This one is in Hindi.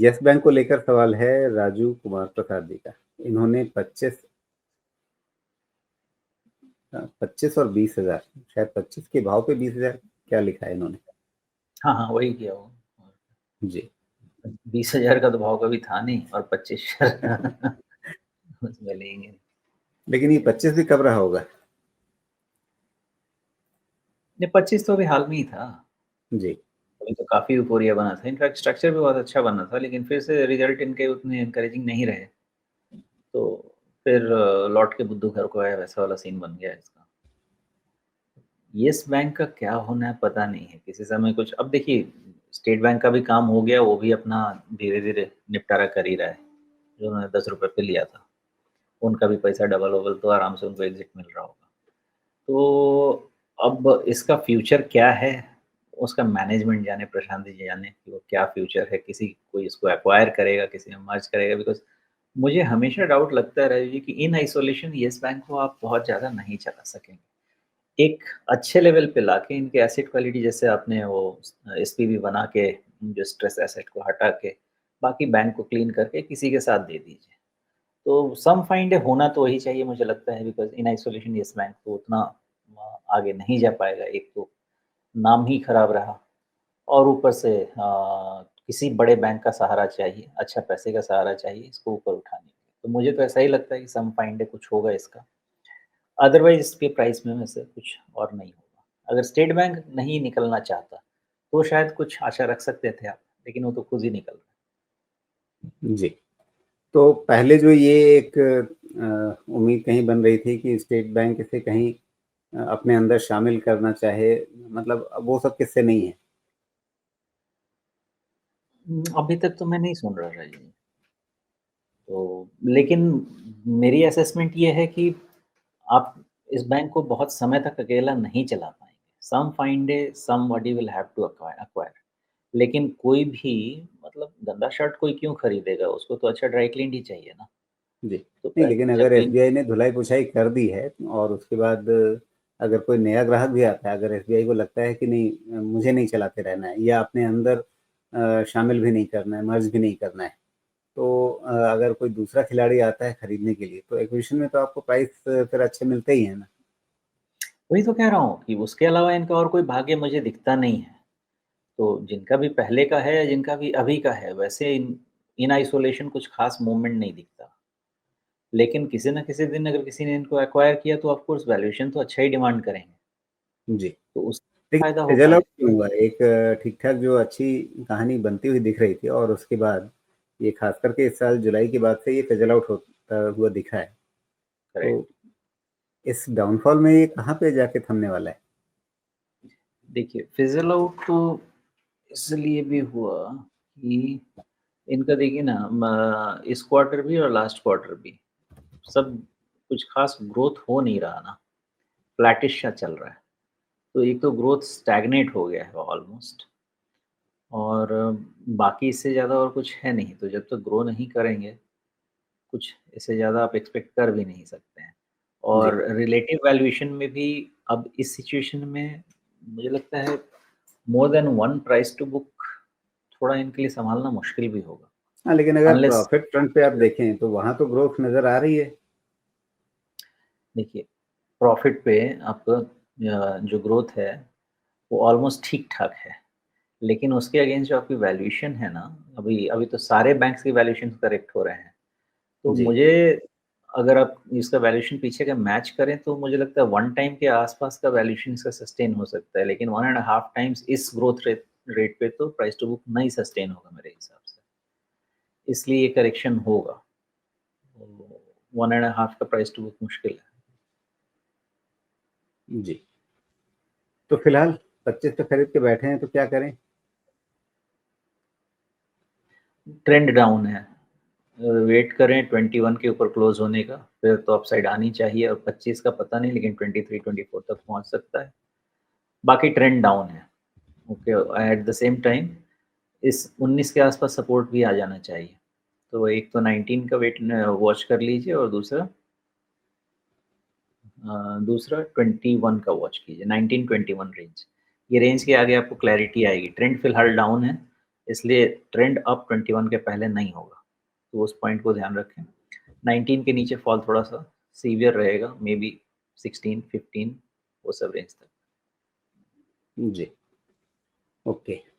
यस बैंक को लेकर सवाल है राजू कुमार प्रसाद जी का। इन्होंने 25 और 20,000, शायद 25 के भाव पे 20,000 क्या लिखा है इन्होंने? हाँ हाँ, वही किया वो। जी। 20,000 का तो भाव कभी था नहीं, और 25 उसमें लेंगे। लेकिन ये 25 भी कब रहा होगा? ये 25 तो अभी हाल में ही था। जी। अभी तो काफ़ी यूफ़ोरिया बना था। इनफैक्ट स्ट्रक्चर भी बहुत अच्छा बना था, लेकिन फिर से रिज़ल्ट इनके उतने एनकरेजिंग नहीं रहे। तो फिर लौट के बुद्धू घर को आया, वैसा वाला सीन बन गया इसका। येस बैंक का क्या होना है पता नहीं है। किसी समय कुछ, अब देखिए स्टेट बैंक का भी काम हो गया, वो भी अपना धीरे-धीरे निपटारा कर ही रहा है। जो उन्होंने ₹10 पे लिया था, उनका भी पैसा डबल-वबल तो आराम से उनको एग्ज़िट मिल रहा होगा। तो अब इसका फ्यूचर क्या है, उसका मैनेजमेंट जाने, प्रशांत जी जाने कि वो क्या फ्यूचर है, किसी कोई इसको एक्वायर करेगा, किसी में मर्ज करेगा। बिकॉज़ मुझे हमेशा डाउट लगता है राजीव जी कि इन आइसोलेशन येस बैंक को आप बहुत ज़्यादा नहीं चला सकेंगे। एक अच्छे लेवल पे लाके इनके एसेट क्वालिटी, जैसे आपने वो एसपीवी बना के जो स्ट्रेस एसेट को हटा के बाकी बैंक को क्लीन करके किसी के साथ दे दीजिए। तो सम फाइंड होना तो वही चाहिए मुझे लगता है, because in isolation yes bank तो उतना आगे नहीं जा पाएगा। एक तो नाम ही खराब रहा, और ऊपर से किसी बड़े बैंक का सहारा चाहिए, अच्छा पैसे का सहारा चाहिए इसको ऊपर उठाने के लिए। तो मुझे तो ऐसा ही लगता है कि सम फाइंड कुछ होगा इसका। अदरवाइज़ इसके प्राइस में से कुछ और नहीं होगा। अगर स्टेट बैंक नहीं निकलना चाहता, तो शायद कुछ आशा रख सकते थे आप, लेकिन वो तो खुद ही निकल रहा है। जी। तो पहले जो ये एक उम्मीद कहीं बन रही थी कि स्टेट बैंक इसे कहीं अपने अंदर शामिल करना चाहे, मतलब अब वो सब किस्से नहीं है। अभी तक तो मैं नहीं सुन रहा राजीव। तो लेकिन मेरी असेसमेंट ये है कि आप इस बैंक को बहुत समय तक अकेला नहीं चला पाएँगे। Some fine day somebody will have to acquire. लेकिन कोई भी, मतलब गंदा शर्ट कोई क्यों खरीदेगा? उसको तो अच्छा ड्राई क्लीन्ड ही चाहिए ना। जी। तो नहीं, लेकिन जब अगर क्लीन, एसबीआई ने धुलाई-पुछाई कर दी है और उसके बाद अगर कोई नया ग्राहक भी आता है, अगर एसबीआई को लगता है कि नहीं मुझे नहीं चलाते रहना है या अपने अंदर शामिल भी नहीं करना है, मर्ज भी नहीं करना है, तो अगर कोई दूसरा खिलाड़ी आता है खरीदने के लिए, तो एक्विजिशन में तो आपको प्राइस फिर अच्छे मिलते ही हैं ना। वही तो कह रहा हूँ कि उसके अलावा इनका और कोई भाग्य मुझे दिखता नहीं है। तो जिनका भी पहले का है या जिनका भी अभी का है, वैसे इन आइसोलेशन कुछ ख़ास मूवमेंट नहीं दिखता। लेकिन किसी न किसी दिन अगर किसी ने इनको एक्वायर किया तो ऑफ कोर्स वैल्यूएशन तो अच्छा ही डिमांड करेंगे। जी। तो उससे लेकिन फ़ायदा हो फिज़ल आउट पाएगा। क्यों हुआ? एक ठीक-ठाक जो अच्छी कहानी बनती हुई दिख रही थी और उसके बाद ये ख़ास करके इस साल जुलाई के बाद से ये फिज़ल आउट होता हुआ दिखा है। तो करेक्ट। इस डाउनफॉल में ये कहाँ पे जाके थमने वाला है? देखिए, फिज़ल आउट तो इसलिए भी हुआ कि इनका देखिए ना, इस क्वार्टर भी और लास्ट क्वार्टर भी सब कुछ ख़ास ग्रोथ हो नहीं रहा ना, फ्लैटिश सा चल रहा है। तो एक तो ग्रोथ स्टैग्नेट हो गया है ऑलमोस्ट, और बाकी इससे ज़्यादा और कुछ है नहीं। तो जब तक ग्रो नहीं करेंगे, कुछ इससे ज़्यादा आप एक्सपेक्ट कर भी नहीं सकते हैं। जी। और रिलेटिव वैल्यूएशन में भी अब इस सिचुएशन में मुझे लगता है more than one price to book थोड़ा इनके लिए सँभालना मुश्किल भी होगा। हाँ, लेकिन अगर अनलेस, प्रॉफ़िट फ्रंट पे आप देखें तो वहाँ तो ग्रोथ नज़र आ रही है। देखिए प्रॉफ़िट पे आपका जो ग्रोथ है वो ऑलमोस्ट ठीक-ठाक है। लेकिन उसके अगेंस्ट जो आपकी वैल्यूएशन है ना, अभी अभी तो सारे बैंक्स की वैल्यूएशन करेक्ट हो रहे हैं। तो जी। मुझे, अगर आप इसका वैल्यूएशन पीछे का मैच करें तो मुझे लगता है 1 टाइम के आस-पास का वैल्यूएशन इसका सस्टेन हो सकता है। लेकिन 1 एंड अ हाफ टाइम्स इस ग्रोथ रेट रेट पे तो प्राइस टू बुक नहीं सस्टेन होगा मेरे हिसाब से। इसलिए ये करेक्शन होगा। तो 1 एंड अ हाफ का प्राइस टू बुक मुश्किल है। जी। तो फिलहाल 25 पे खरीद के बैठे हैं तो क्या करें? ट्रेंड डाउन है। वेट करें 21 के ऊपर क्लोज़ होने का, फिर तो अपसाइड आनी चाहिए, और 25 का पता नहीं, लेकिन 23-24 तक पहुँच सकता है। बाकी ट्रेंड डाउन है। Okay, at the same time इस 19 के आस-पास सपोर्ट भी आ जाना चाहिए। तो एक तो 19 का वेट वॉच कर लीजिए, और दूसरा 21 का वॉच कीजिए, 19-21 रेंज। ये रेंज के आगे आपको क्लैरिटी आएगी। ट्रेंड फिलहाल डाउन है, इसलिए ट्रेंड अप 21 के पहले नहीं होगा, तो उस पॉइंट को ध्यान रखें। 19 के नीचे फॉल थोड़ा सा सीवियर रहेगा, मे बी 16, 15 वो सब रेंज तक। जी, ओके।